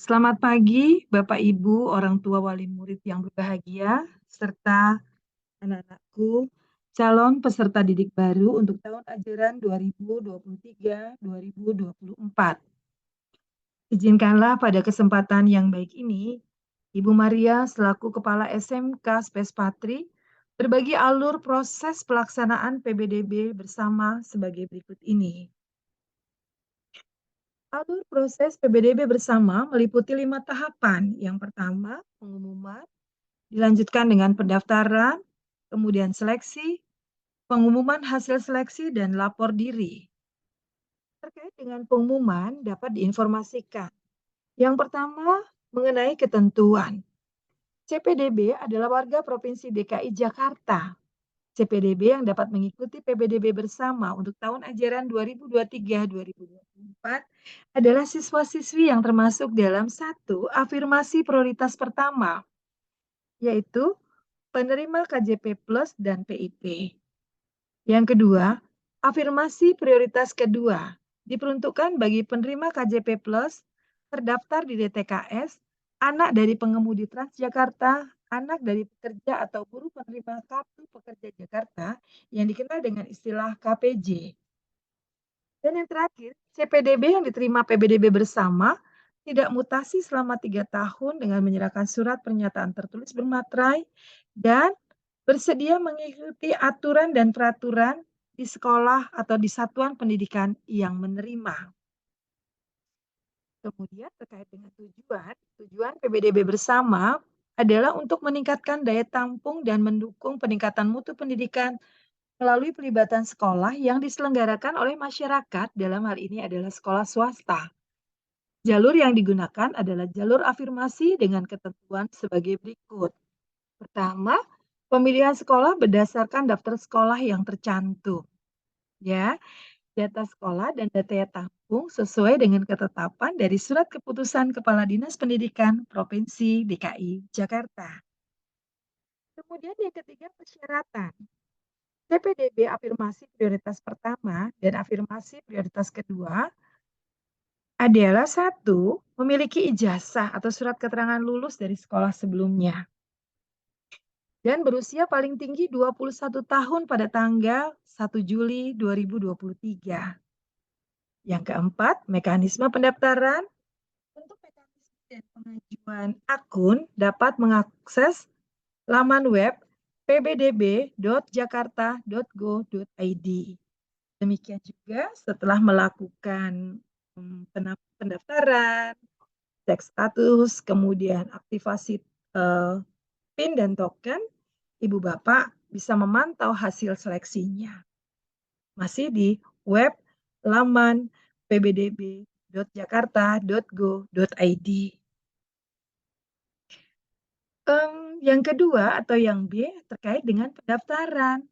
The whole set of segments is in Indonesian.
Selamat pagi, Bapak Ibu, orang tua wali murid yang berbahagia, serta anak-anakku, calon peserta didik baru untuk tahun ajaran 2023-2024. Izinkanlah pada kesempatan yang baik ini, Ibu Maria selaku Kepala SMK Spes Patri berbagi alur proses pelaksanaan PBDB bersama sebagai berikut ini. Alur proses PBDB bersama meliputi 5 tahapan. Yang pertama, pengumuman, dilanjutkan dengan pendaftaran, kemudian seleksi, pengumuman hasil seleksi, dan lapor diri. Terkait dengan pengumuman dapat diinformasikan. Yang pertama, mengenai ketentuan. CPDB adalah warga Provinsi DKI Jakarta. CPDB yang dapat mengikuti PBDB bersama untuk tahun ajaran 2023-2024 adalah siswa-siswi yang termasuk dalam satu afirmasi prioritas pertama, yaitu penerima KJP Plus dan PIP. Yang kedua, afirmasi prioritas kedua diperuntukkan bagi penerima KJP Plus terdaftar di DTKS, anak dari pengemudi Transjakarta, anak dari pekerja atau buruh penerima Kartu Pekerja Jakarta yang dikenal dengan istilah KPJ. Dan yang terakhir, CPDB yang diterima PBDB bersama tidak mutasi selama 3 tahun dengan menyerahkan surat pernyataan tertulis bermaterai dan bersedia mengikuti aturan dan peraturan di sekolah atau di satuan pendidikan yang menerima. Kemudian terkait dengan tujuan PBDB bersama adalah untuk meningkatkan daya tampung dan mendukung peningkatan mutu pendidikan melalui pelibatan sekolah yang diselenggarakan oleh masyarakat, dalam hal ini adalah sekolah swasta. Jalur yang digunakan adalah jalur afirmasi dengan ketentuan sebagai berikut. Pertama, pemilihan sekolah berdasarkan daftar sekolah yang tercantum. Ya, data sekolah dan data tampung sesuai dengan ketetapan dari Surat Keputusan Kepala Dinas Pendidikan Provinsi DKI Jakarta. Kemudian yang ketiga, persyaratan. CPDB afirmasi prioritas pertama dan afirmasi prioritas kedua adalah satu, memiliki ijazah atau surat keterangan lulus dari sekolah sebelumnya dan berusia paling tinggi 21 tahun pada tanggal 1 Juli 2023. Yang keempat, mekanisme pendaftaran. Untuk mekanisme dan pengajuan akun dapat mengakses laman web pbdb.jakarta.go.id. Demikian juga setelah melakukan pendaftaran, cek status, kemudian aktivasi PIN dan token, Ibu Bapak bisa memantau hasil seleksinya. Masih di web laman pbdb.jakarta.go.id. Yang kedua atau yang B terkait dengan pendaftaran.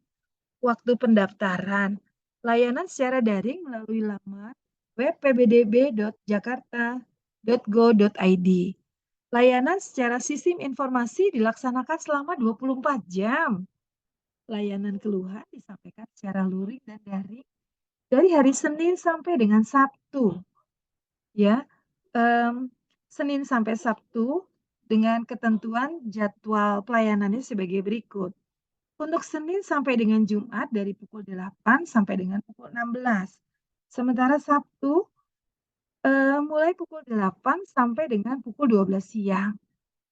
Waktu pendaftaran, layanan secara daring melalui laman web pbdb.jakarta.go.id. Layanan secara sistem informasi dilaksanakan selama 24 jam. Layanan keluhan disampaikan secara luring dan daring dari hari Senin sampai dengan Sabtu. Ya, Senin sampai Sabtu dengan ketentuan jadwal pelayanannya sebagai berikut. Untuk Senin sampai dengan Jumat dari pukul 8 sampai dengan pukul 16. Sementara Sabtu mulai pukul 8 sampai dengan pukul 12 siang.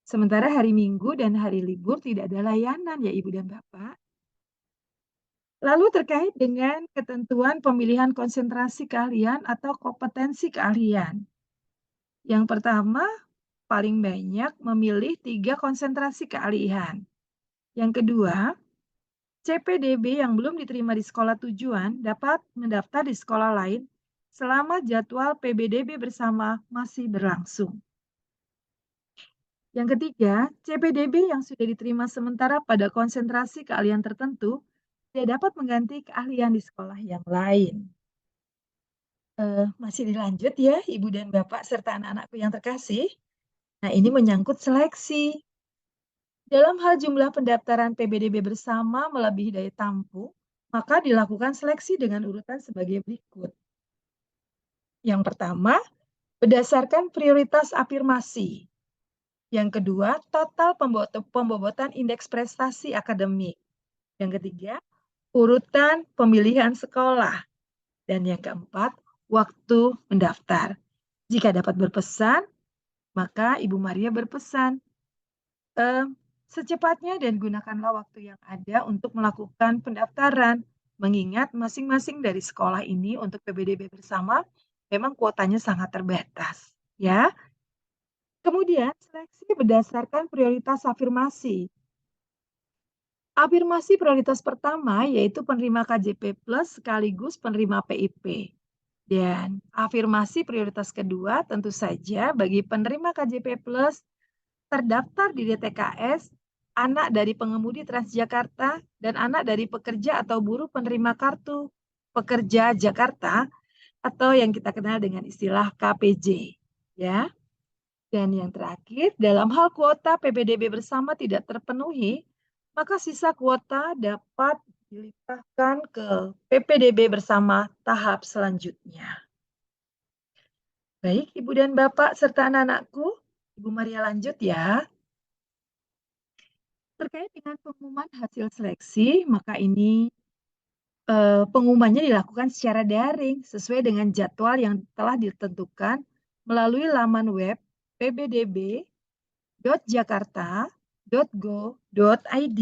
Sementara hari Minggu dan hari libur tidak ada layanan ya Ibu dan Bapak. Lalu terkait dengan ketentuan pemilihan konsentrasi keahlian atau kompetensi keahlian. Yang pertama, paling banyak memilih 3 konsentrasi keahlian. Yang kedua, CPDB yang belum diterima di sekolah tujuan dapat mendaftar di sekolah lain selama jadwal PBDB bersama masih berlangsung. Yang ketiga, CPDB yang sudah diterima sementara pada konsentrasi keahlian tertentu tidak dapat mengganti keahlian di sekolah yang lain. Masih dilanjut ya, Ibu dan Bapak serta anak-anakku yang terkasih. Nah, ini menyangkut seleksi. Dalam hal jumlah pendaftaran PBDB bersama melebihi daya tampung, maka dilakukan seleksi dengan urutan sebagai berikut. Yang pertama, Berdasarkan prioritas afirmasi. Yang kedua, total pembobotan indeks prestasi akademik. Yang ketiga, urutan pemilihan sekolah. Dan yang keempat, waktu mendaftar. Jika dapat berpesan, maka Ibu Maria berpesan, secepatnya dan gunakanlah waktu yang ada untuk melakukan pendaftaran. Mengingat masing-masing dari sekolah ini untuk PBDB bersama memang kuotanya sangat terbatas, ya. Kemudian seleksi berdasarkan prioritas afirmasi. Afirmasi prioritas pertama yaitu penerima KJP Plus sekaligus penerima PIP. Dan afirmasi prioritas kedua tentu saja bagi penerima KJP Plus terdaftar di DTKS, anak dari pengemudi Transjakarta, dan anak dari pekerja atau buruh penerima kartu pekerja Jakarta atau yang kita kenal dengan istilah KPJ. Ya. Dan yang terakhir, dalam hal kuota PPDB bersama tidak terpenuhi, maka sisa kuota dapat dilimpahkan ke PPDB bersama tahap selanjutnya. Baik, Ibu dan Bapak serta anak-anakku, Ibu Maria lanjut ya. Terkait dengan pengumuman hasil seleksi, maka ini pengumumannya dilakukan secara daring sesuai dengan jadwal yang telah ditentukan melalui laman web ppdb.jakarta.go.id.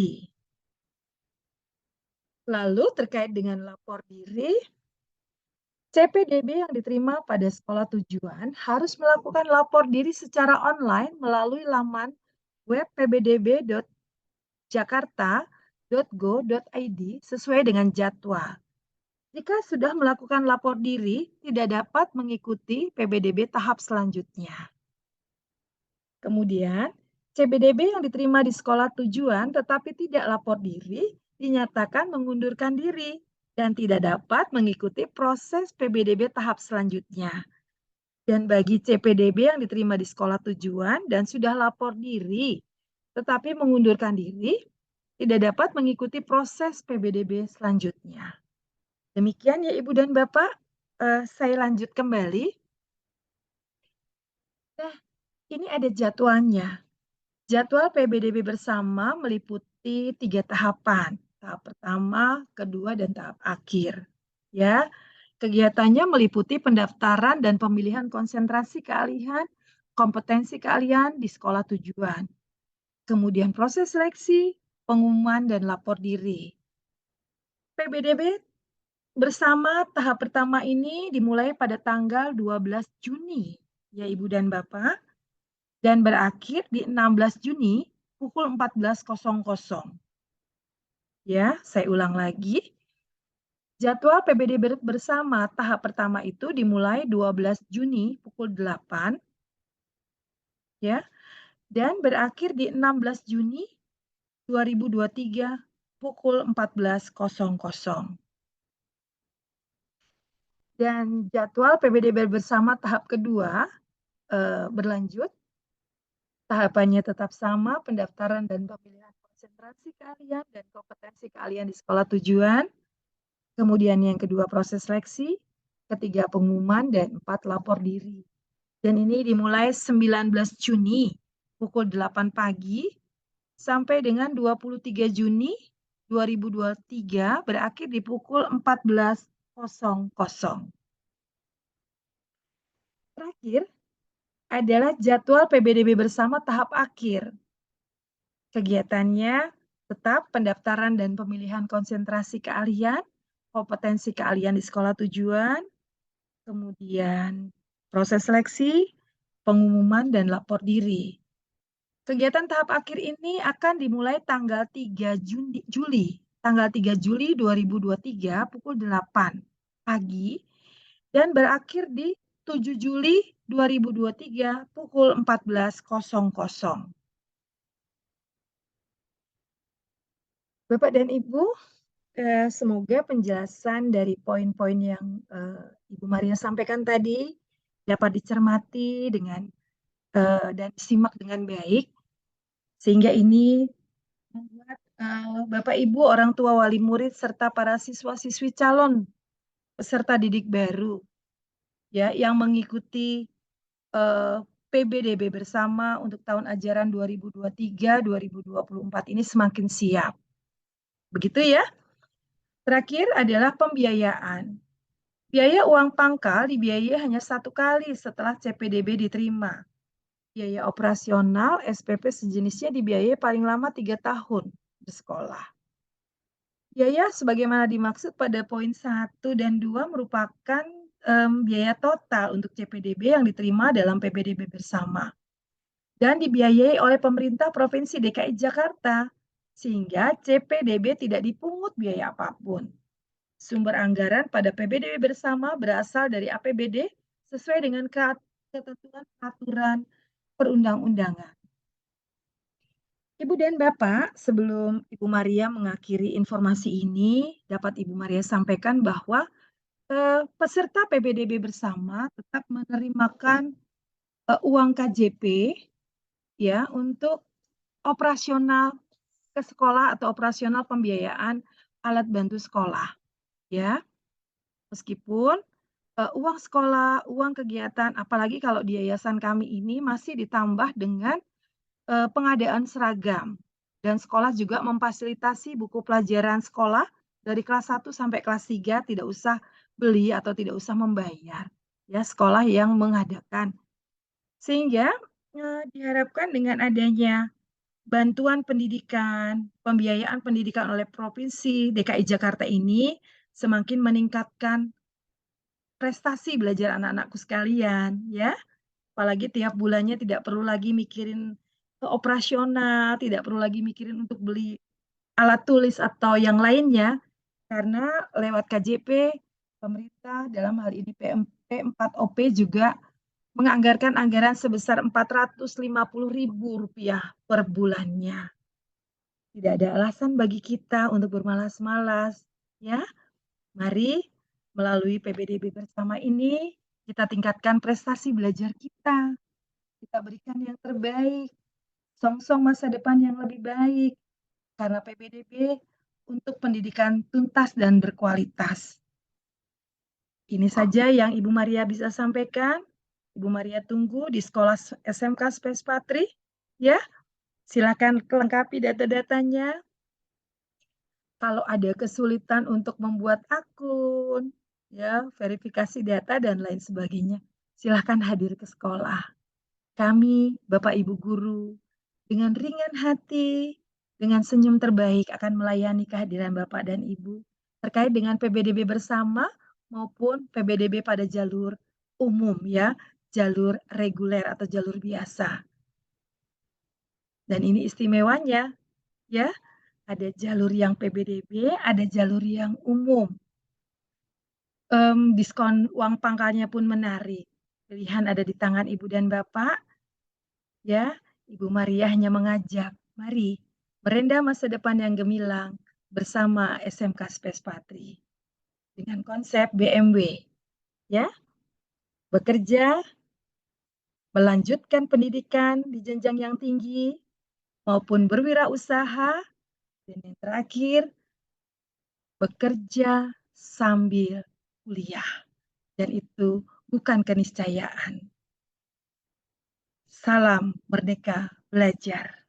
Lalu terkait dengan lapor diri, CPDB yang diterima pada sekolah tujuan harus melakukan lapor diri secara online melalui laman web pbdb.jakarta.go.id sesuai dengan jadwal. Jika sudah melakukan lapor diri, tidak dapat mengikuti PBDB tahap selanjutnya. Kemudian, CPDB yang diterima di sekolah tujuan tetapi tidak lapor diri, dinyatakan mengundurkan diri dan tidak dapat mengikuti proses PBDB tahap selanjutnya. Dan bagi CPDB yang diterima di sekolah tujuan dan sudah lapor diri, tetapi mengundurkan diri, tidak dapat mengikuti proses PBDB selanjutnya. Demikian ya Ibu dan Bapak, saya lanjut kembali. Nah, ini ada jadwalnya. Jadwal PBDB bersama meliputi 3 tahapan. Tahap pertama, kedua, dan tahap akhir. Ya, kegiatannya meliputi pendaftaran dan pemilihan konsentrasi keahlian, kompetensi keahlian di sekolah tujuan. Kemudian proses seleksi, pengumuman, dan lapor diri. PBDB bersama tahap pertama ini dimulai pada tanggal 12 Juni, ya Ibu dan Bapak, dan berakhir di 16 Juni pukul 14.00. Ya, saya ulang lagi. Jadwal PBDB bersama tahap pertama itu dimulai 12 Juni pukul 8, ya, dan berakhir di 16 Juni 2023 pukul 14.00. Dan jadwal PBDB bersama tahap kedua berlanjut. Tahapannya tetap sama, pendaftaran dan pemilihan konsentrasi keahlian dan kompetensi keahlian di sekolah tujuan. Kemudian yang kedua proses seleksi, ketiga pengumuman, dan 4 lapor diri. Dan ini dimulai 19 Juni pukul 8 pagi sampai dengan 23 Juni 2023 berakhir di pukul 14.00. Terakhir adalah jadwal PBDB bersama tahap akhir. Kegiatannya tetap pendaftaran dan pemilihan konsentrasi keahlian, kompetensi keahlian di sekolah tujuan, kemudian proses seleksi, pengumuman, dan lapor diri. Kegiatan tahap akhir ini akan dimulai tanggal 3 Juli 2023 pukul 8 pagi dan berakhir di 7 Juli 2023 pukul 14.00. Bapak dan Ibu, semoga penjelasan dari poin-poin yang Ibu Maria sampaikan tadi dapat dicermati dengan dan disimak dengan baik, sehingga ini membuat Bapak Ibu, orang tua, wali murid, serta para siswa-siswi calon peserta didik baru ya yang mengikuti PBDB bersama untuk tahun ajaran 2023-2024 ini semakin siap. Begitu ya. Terakhir adalah pembiayaan. Biaya uang pangkal dibiayai hanya 1 kali setelah CPDB diterima. Biaya operasional SPP sejenisnya dibiayai paling lama 3 tahun bersekolah. Biaya sebagaimana dimaksud pada poin 1 dan 2 merupakan biaya total untuk CPDB yang diterima dalam PBDB bersama dan dibiayai oleh pemerintah Provinsi DKI Jakarta, sehingga CPDB tidak dipungut biaya apapun. Sumber anggaran pada PBDB bersama berasal dari APBD sesuai dengan ketentuan peraturan perundang-undangan. Ibu dan Bapak, sebelum Ibu Maria mengakhiri informasi ini, dapat Ibu Maria sampaikan bahwa peserta PBDB bersama tetap menerimakan uang KJP ya untuk operasional ke sekolah atau operasional pembiayaan alat bantu sekolah ya. Meskipun uang sekolah, uang kegiatan, apalagi kalau di yayasan kami ini masih ditambah dengan pengadaan seragam dan sekolah juga memfasilitasi buku pelajaran sekolah dari kelas 1 sampai kelas 3 tidak usah beli atau tidak usah membayar, ya sekolah yang mengadakan. Sehingga, diharapkan dengan adanya bantuan pendidikan, pembiayaan pendidikan oleh Provinsi DKI Jakarta ini semakin meningkatkan prestasi belajar anak-anakku sekalian, ya. Apalagi tiap bulannya tidak perlu lagi mikirin operasional, tidak perlu lagi mikirin untuk beli alat tulis atau yang lainnya, karena lewat KJP, pemerintah dalam hal ini P4OP juga menganggarkan anggaran sebesar Rp450.000 per bulannya. Tidak ada alasan bagi kita untuk bermalas-malas, ya. Mari melalui PBDB bersama ini kita tingkatkan prestasi belajar kita. Kita berikan yang terbaik, songsong masa depan yang lebih baik. Karena PBDB untuk pendidikan tuntas dan berkualitas. Ini saja yang Ibu Maria bisa sampaikan. Ibu Maria tunggu di sekolah SMK Spes Patri, ya. Silakan lengkapi data-datanya. Kalau ada kesulitan untuk membuat akun, ya, verifikasi data dan lain sebagainya, silakan hadir ke sekolah. Kami, Bapak Ibu guru, dengan ringan hati, dengan senyum terbaik akan melayani kehadiran Bapak dan Ibu terkait dengan PBDB bersama maupun PBDB pada jalur umum ya, jalur reguler atau jalur biasa. Dan ini istimewanya ya, ada jalur yang PBDB, ada jalur yang umum. Diskon uang pangkalnya pun menarik. Pilihan ada di tangan Ibu dan Bapak. Ya, Ibu Maria hanya mengajak, mari merenda masa depan yang gemilang bersama SMK Spes Patri. Dengan konsep BMW, ya, bekerja, melanjutkan pendidikan di jenjang yang tinggi, maupun berwirausaha, dan yang terakhir, bekerja sambil kuliah. Dan itu bukan keniscayaan. Salam merdeka belajar.